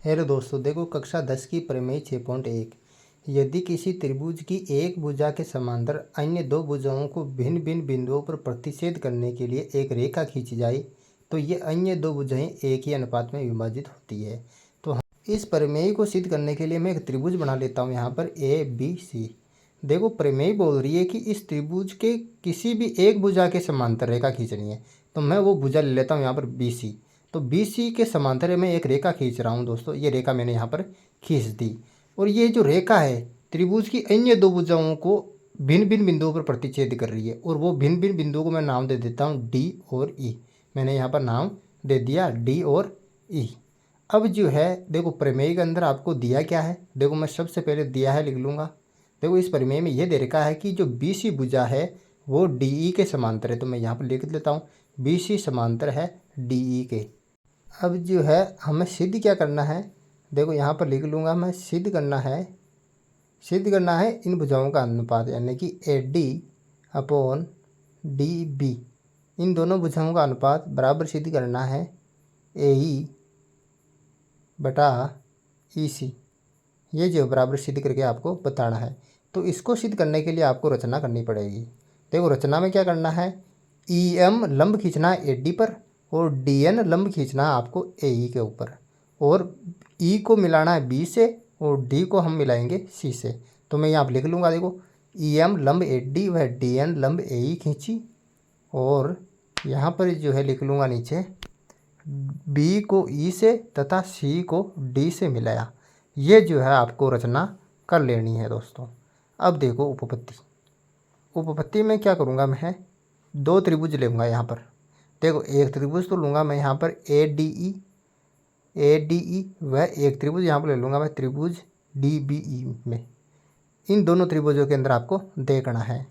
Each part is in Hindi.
हेलो दोस्तों, देखो कक्षा 10 की प्रमेय 6.1। यदि किसी त्रिभुज की एक भुजा के समांतर अन्य दो भुजाओं को भिन्न भिन्न बिंदुओं पर प्रतिच्छेद करने के लिए एक रेखा खींची जाए तो ये अन्य दो भुजाएं एक ही अनुपात में विभाजित होती है। तो हम इस प्रमेय को सिद्ध करने के लिए मैं एक त्रिभुज बना लेता हूँ यहाँ पर ABC। देखो प्रमेय बोल रही है कि इस त्रिभुज के किसी भी एक भुजा के समांतर रेखा खींचनी है, तो मैं वो भुजा ले लेता हूँ यहाँ पर BC। तो BC के समांतर में एक रेखा खींच रहा हूँ दोस्तों, ये रेखा मैंने यहाँ पर खींच दी। और ये जो रेखा है त्रिभुज की अन्य दो भुजाओं को भिन्न भिन्न बिंदुओं पर प्रतिच्छेद कर रही है, और वो भिन्न भिन्न बिंदुओं को मैं नाम दे देता हूँ D और E। मैंने यहाँ पर नाम दे दिया D और E। अब जो है देखो प्रमेय के अंदर आपको दिया क्या है, देखो मैं सबसे पहले दिया है लिख लूँगा। देखो इस प्रमेय में यह दे रखा है कि जो BC भुजा है वो DE के समांतर है, तो मैं यहाँ पर लिख देता हूँ BC समांतर है DE के। अब जो है हमें सिद्ध क्या करना है, देखो यहाँ पर लिख लूँगा मैं, सिद्ध करना है इन भुजाओं का अनुपात, यानी कि AD अपॉन DB। इन दोनों भुजाओं का अनुपात बराबर सिद्ध करना है AE बटा EC। ये जो बराबर सिद्ध करके आपको बताना है। तो इसको सिद्ध करने के लिए आपको रचना करनी पड़ेगी। देखो रचना में क्या करना है, EM लंब खींचना है AD पर और DN लंब खींचना है आपको AE के ऊपर, और E को मिलाना है B से और D को हम मिलाएंगे C से। तो मैं यहाँ पर लिख लूँगा, देखो EM लंब AD व DN लंब AE खींची, और यहाँ पर जो है लिख लूँगा नीचे B को E से तथा C को D से मिलाया। ये जो है आपको रचना कर लेनी है दोस्तों। अब देखो उपपत्ति में क्या करूँगा, मैं दो त्रिभुज लूँगा यहाँ पर। देखो एक त्रिभुज तो लूँगा मैं यहाँ पर ADE व एक त्रिभुज यहाँ पर ले लूँगा मैं त्रिभुज DBE में। इन दोनों त्रिभुजों के अंदर आपको देखना है।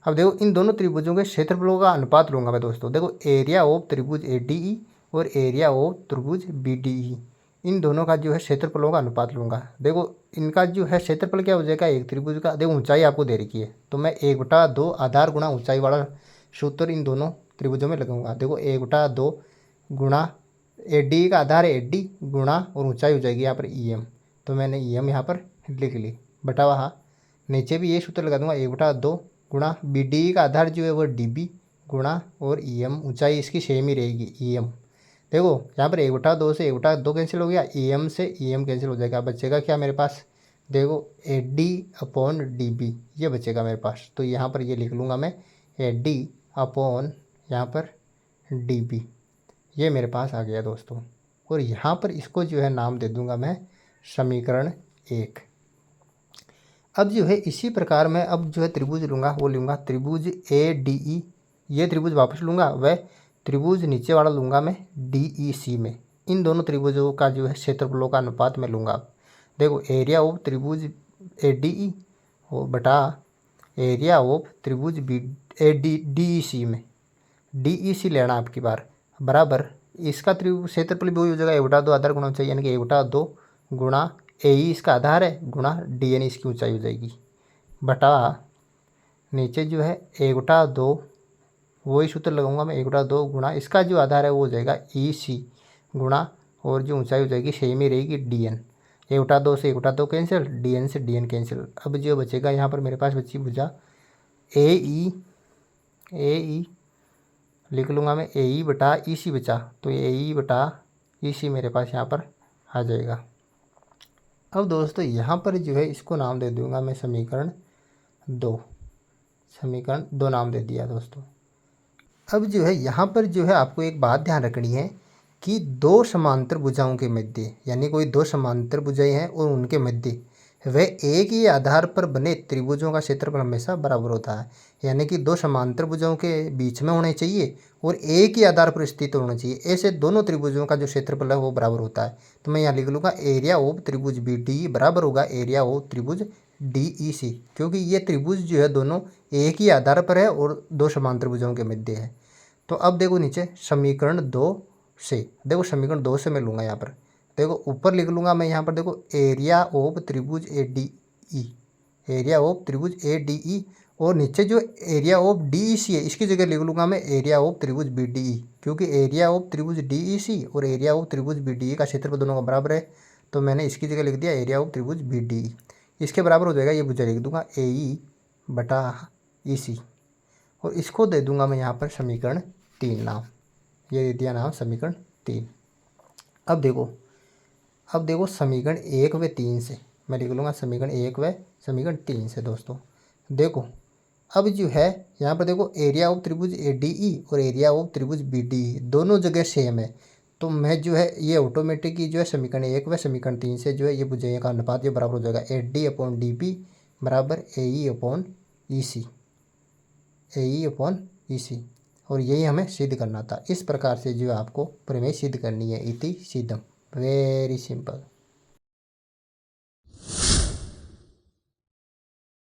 अब देखो इन दोनों त्रिभुजों के क्षेत्रफलों का अनुपात लूँगा मैं दोस्तों। देखो एरिया ऑफ त्रिभुज ADE और एरिया ऑफ त्रिभुज BDE, इन दोनों का जो है क्षेत्रफलों का अनुपात लूँगा। देखो इनका जो है क्षेत्रफल क्या हो जाएगा, एक त्रिभुज का, देखो ऊंचाई आपको दे रखी है, तो मैं 1/2 आधार गुणा ऊंचाई वाला सूत्र इन दोनों त्रिभुजों में लगाऊंगा। देखो 1/2 गुणा AD का आधार है AD गुणा और ऊंचाई हो जाएगी यहाँ पर EM, तो मैंने EM यहाँ पर लिख ली बटा वहाँ। नीचे भी ये सूत्र लगा दूंगा 1/2 गुणा BDE का आधार जो है वो DB गुणा और EM, ऊंचाई इसकी सेम ही रहेगी EM। देखो यहाँ पर 1/2 से 1/2 कैंसिल हो गया, EM से EM कैंसिल हो जाएगा, बचेगा क्या मेरे पास, देखो AD अपॉन DB ये बचेगा मेरे पास। तो यहाँ पर ये लिख लूँगा मैं AD अपॉन यहाँ पर DB, ये मेरे पास आ गया दोस्तों। और यहाँ पर इसको जो है नाम दे दूँगा मैं समीकरण 1। अब जो है इसी प्रकार मैं अब जो है त्रिभुज लूँगा, वो लूँगा त्रिभुज ADE, ये त्रिभुज वापस लूँगा, वह त्रिभुज नीचे वाला लूँगा मैं DEC में। इन दोनों त्रिभुजों का जो है क्षेत्रफलों का अनुपात मैं लूँगा। देखो एरिया ऑफ त्रिभुज ADE और बटा एरिया ऑफ त्रिभुज DEC में, DEC लेना आपकी बार, बराबर इसका त्रिभुज क्षेत्रफल भी वही हो जाएगा 1/2 आधार गुणा ऊंचाई, यानी कि 1/2 गुणा AE इसका आधार है गुणा DN इसकी ऊंचाई हो जाएगी, बटा नीचे जो है 1/2 वही सूत्र लगाऊंगा मैं 1/2 गुणा इसका जो आधार है वो हो जाएगा EC गुणा और जो ऊंचाई हो जाएगी सेम ही रहेगी DN। 1/2 से 1/2 कैंसिल, DN से DN कैंसिल। अब जो बचेगा यहाँ पर मेरे पास बची भुजा AE लिख लूँगा मैं AE बटा EC बचा, तो AE बटा EC मेरे पास यहाँ पर आ जाएगा। अब दोस्तों यहाँ पर जो है इसको नाम दे दूँगा मैं समीकरण 2 नाम दे दिया दोस्तों। अब जो है यहाँ पर जो है आपको एक बात ध्यान रखनी है कि दो समांतर भुजाओं के मध्य, यानी कोई दो समांतर भुजाएं हैं और उनके मध्य वह एक ही आधार पर बने त्रिभुजों का क्षेत्रफल हमेशा बराबर होता है। यानी कि दो समांतर भुजाओं के बीच में होने चाहिए और एक ही आधार पर स्थित होना चाहिए, ऐसे दोनों त्रिभुजों का जो क्षेत्रफल है वो बराबर होता है। तो मैं यहाँ लिख लूँगा एरिया ऑफ त्रिभुज BDE बराबर होगा एरिया ऑफ त्रिभुज DEC, क्योंकि ये त्रिभुज जो है दोनों एक ही आधार पर है और दो समांतर भुजाओं के मध्य है। तो अब देखो नीचे समीकरण 2 से, देखो समीकरण 2 से मैं लूँगा यहाँ पर, देखो ऊपर लिख लूँगा मैं यहाँ पर, देखो एरिया ऑफ त्रिभुज ADE, एरिया ऑफ त्रिभुज ADE, और नीचे जो एरिया ऑफ DEC है इसकी जगह लिख लूँगा मैं एरिया ऑफ त्रिभुज BDE, क्योंकि एरिया ऑफ त्रिभुज DEC और एरिया ऑफ त्रिभुज BDE का क्षेत्रफल दोनों का बराबर है। तो मैंने इसकी जगह लिख दिया एरिया ऑफ त्रिभुज बी डी ई। इसके बराबर हो जाएगा, ये भुजा लिख दूंगा ए ई बटा ई सी, और इसको दे दूंगा मैं यहाँ पर समीकरण 3 नाम, ये दे दिया नाम समीकरण 3। अब देखो समीकरण 1 व 3 से मैं लिख लूँगा समीकरण 1 व समीकरण 3 से। दोस्तों देखो अब जो है यहाँ पर देखो एरिया ऑफ त्रिभुज ए डी ई और एरिया ऑफ त्रिभुज बी डी ई दोनों जगह सेम है, तो मैं जो है ये ऑटोमेटिक ही जो है समीकरण 1 व समीकरण 3 से जो है ये भुजाएं का अनुपात ये बराबर हो जाएगा a d upon d b बराबर a E upon E C, A E upon ई सी। और यही हमें सिद्ध करना था। इस प्रकार से जो आपको प्रमेय सिद्ध करनी है, इति सिद्धम, वेरी सिंपल।